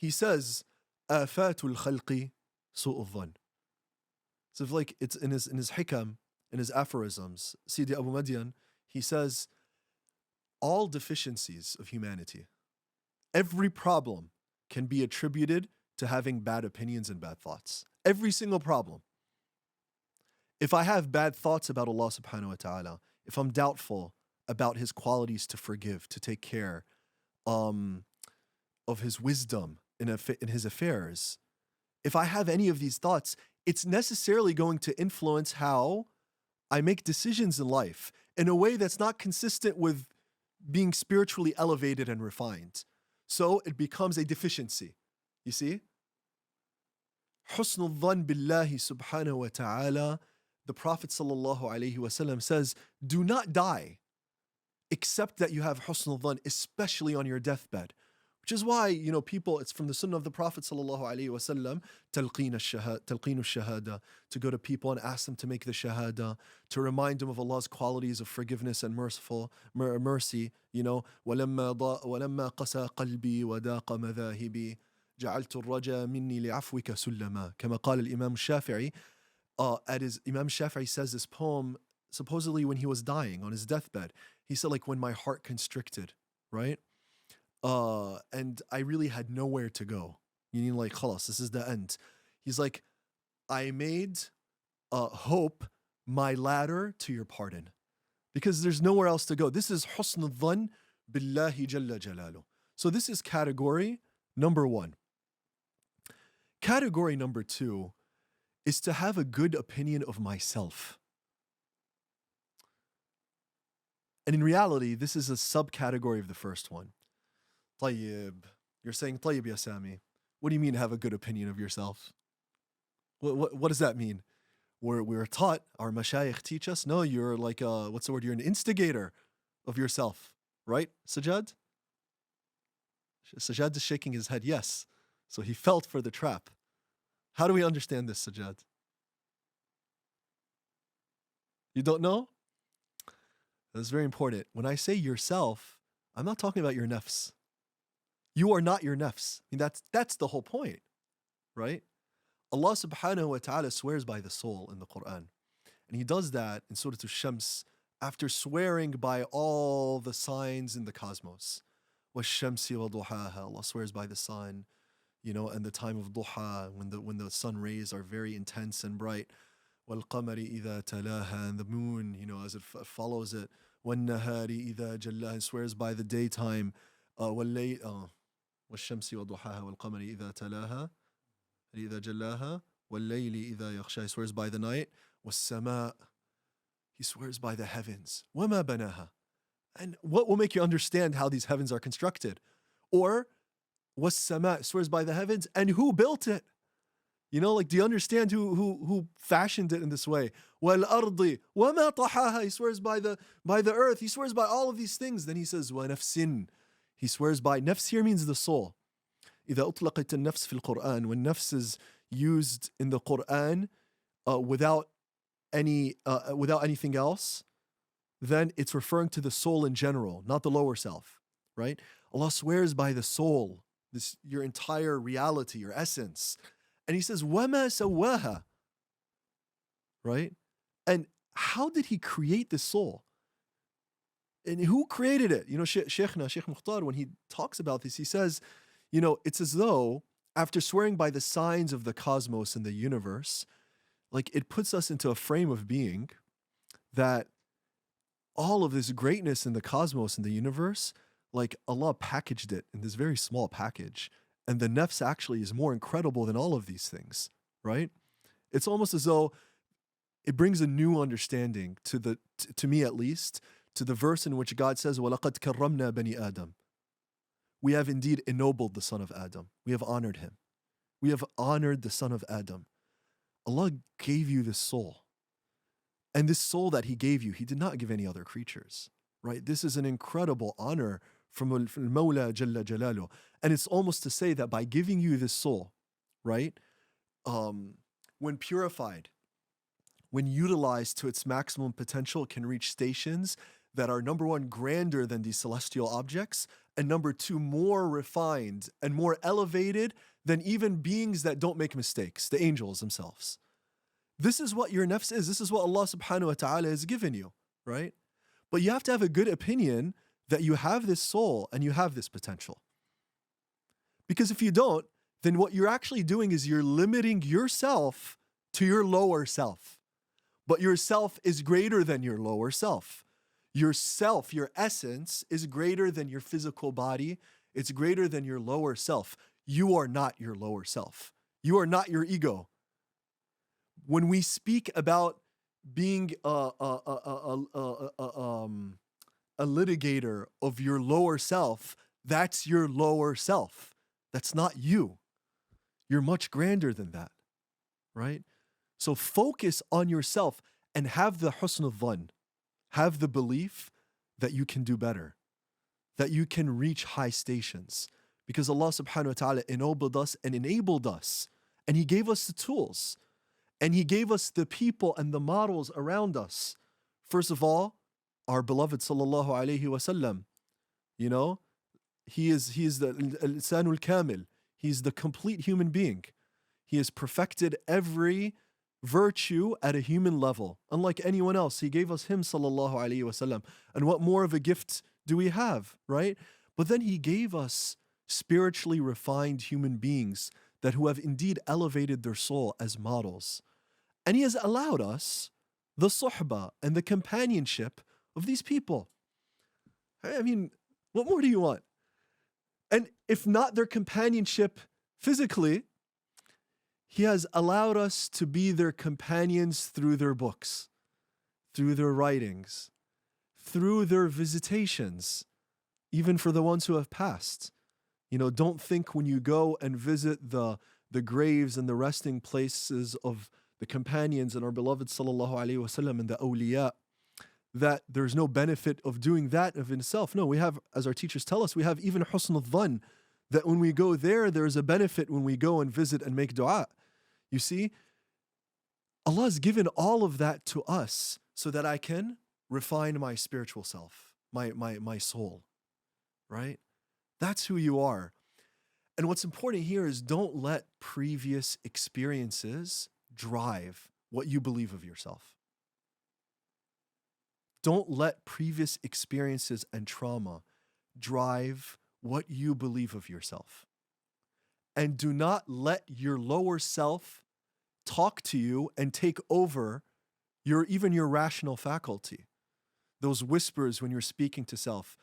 he says, آفات الخلق سوء الظن. So if like it's in his hikam, in his aphorisms, Sidi Abu Madian, he says, all deficiencies of humanity, every problem can be attributed to having bad opinions and bad thoughts. Every single problem. If I have bad thoughts about Allah subhanahu wa ta'ala, if I'm doubtful about his qualities to forgive, to take care of his wisdom in his affairs, if I have any of these thoughts, it's necessarily going to influence how I make decisions in life in a way that's not consistent with being spiritually elevated and refined. So it becomes a deficiency. You see? Husn al-dhan billahi subhanahu wa ta'ala, the Prophet sallallahu alayhi wa sallam says, do not die except that you have husn al-dhan, especially on your deathbed. Which is why, people, it's from the sunnah of the Prophet sallallahu alaihi wasallam, talqeen ash-shahada, to go to people and ask them to make the shahada, to remind them of Allah's qualities of forgiveness and mercy. وَلَمَّا قَسَى قَلْبِي وَدَاقَ مَذَاهِبِي جَعَلْتُ الرَّجَى مِنِّي لِعَفْوِكَ سُلَّمًا كما قال الإمام الشافعي. Imam Shafi'i says this poem supposedly when he was dying on his deathbed. He said, like, when my heart constricted, right? And I really had nowhere to go. Meaning, like, khalas, this is the end. He's like, I made hope my ladder to your pardon. Because there's nowhere else to go. This is husn al-dhan billahi jalla jalalu. So this is category number 1. Category number 2 is to have a good opinion of myself. And in reality, this is a subcategory of the first one. طيب. You're saying, طيب ya Sami. What do you mean have a good opinion of yourself? What does that mean? We're taught, our mashayikh teach us, no, you're like, you're an instigator of yourself. Right, Sajjad? Sajjad is shaking his head, yes. So he felt for the trap. How do we understand this, Sajjad? You don't know? That's very important. When I say yourself, I'm not talking about your nafs. You are not your nafs. I mean, that's the whole point, right? Allah subhanahu wa ta'ala swears by the soul in the Quran. And he does that in Surah Al-Shams after swearing by all the signs in the cosmos. وَالشَّمْسِ وَضُحَاهَا. Allah swears by the sun, and the time of duha, when the sun rays are very intense and bright. وَالْقَمَرِ إِذَا تَلَاهَا. And the moon, as it follows it. وَالنَّهَارِ إِذَا جَلَّاهَا. Swears by the daytime. والشمس وضحاها والقمر إذا تلاها إذا جلاها والليل إذا يغشاها. He swears by the night. والسماء. He swears by the heavens. وما بناها. And what will make you understand how these heavens are constructed? Or والسماء, swears by the heavens, and who built it? Do you understand who fashioned it in this way? وَالْأَرْضِ وَمَا طَحَاهَا. He swears by the earth. He swears by all of these things. Then he says وَنَفْسٍ. He swears by, nafs here means the soul. إِذَا أُطْلَقَتِ النَّفْسِ فِي الْقُرْآنِ. When nafs is used in the Quran without anything else, then it's referring to the soul in general, not the lower self, right? Allah swears by the soul, your entire reality, your essence. And he says, وَمَا سَوَّاهَا. Right? And how did he create the soul? And who created it? Sheikh Mukhtar, when he talks about this, he says, it's as though after swearing by the signs of the cosmos and the universe, like it puts us into a frame of being that all of this greatness in the cosmos and the universe, like Allah packaged it in this very small package. And the nafs actually is more incredible than all of these things, right? It's almost as though it brings a new understanding to me at least, to the verse in which God says, وَلَقَدْ كَرَّمْنَا بَنِي آدَمَ. We have indeed ennobled the son of Adam. We have honored him. We have honored the son of Adam. Allah gave you this soul. And this soul that he gave you, he did not give any other creatures, right? This is an incredible honor from Al-Mawla Jalla Jalalu. And it's almost to say that by giving you this soul, right, when purified, when utilized to its maximum potential, it can reach stations that are, number one, grander than these celestial objects, and number two, more refined and more elevated than even beings that don't make mistakes, the angels themselves. This is what your nafs is. This is what Allah subhanahu wa ta'ala has given you, right? But you have to have a good opinion that you have this soul and you have this potential. Because if you don't, then what you're actually doing is you're limiting yourself to your lower self. But your self is greater than your lower self. Your self, your essence, is greater than your physical body. It's greater than your lower self. You are not your lower self. You are not your ego. When we speak about being a litigator of your lower self, that's your lower self. That's not you. You're much grander than that, right? So focus on yourself and have the husn al-dhann, have the belief that you can do better, that you can reach high stations, because Allah subhanahu wa ta'ala ennobled us and enabled us, and He gave us the tools, and He gave us the people and the models around us. First of all, our beloved sallallahu alayhi wasallam, you know, he is the al-insanul kamil. He's the complete human being. He has perfected every virtue at a human level. Unlike anyone else, He gave us Him sallallahu alayhi wasallam. And what more of a gift do we have, right? But then He gave us spiritually refined human beings that who have indeed elevated their soul as models. And He has allowed us the suhbah and the companionship of these people. I mean, what more do you want? And if not their companionship physically, He has allowed us to be their companions through their books, through their writings, through their visitations, even for the ones who have passed. You know, don't think when you go and visit the graves and the resting places of the companions and our beloved sallallahu alaihi wasallam and the awliya, that there's no benefit of doing that of itself. No, we have, as our teachers tell us, we have even husn al-dhann, that when we go there's a benefit when we go and visit and make dua. You see, Allah has given all of that to us so that I can refine my spiritual self, my soul, right? That's who you are. And what's important here is don't let previous experiences drive what you believe of yourself. Don't let previous experiences and trauma drive what you believe of yourself. And do not let your lower self talk to you and take over even your rational faculty. Those whispers when you're speaking to self.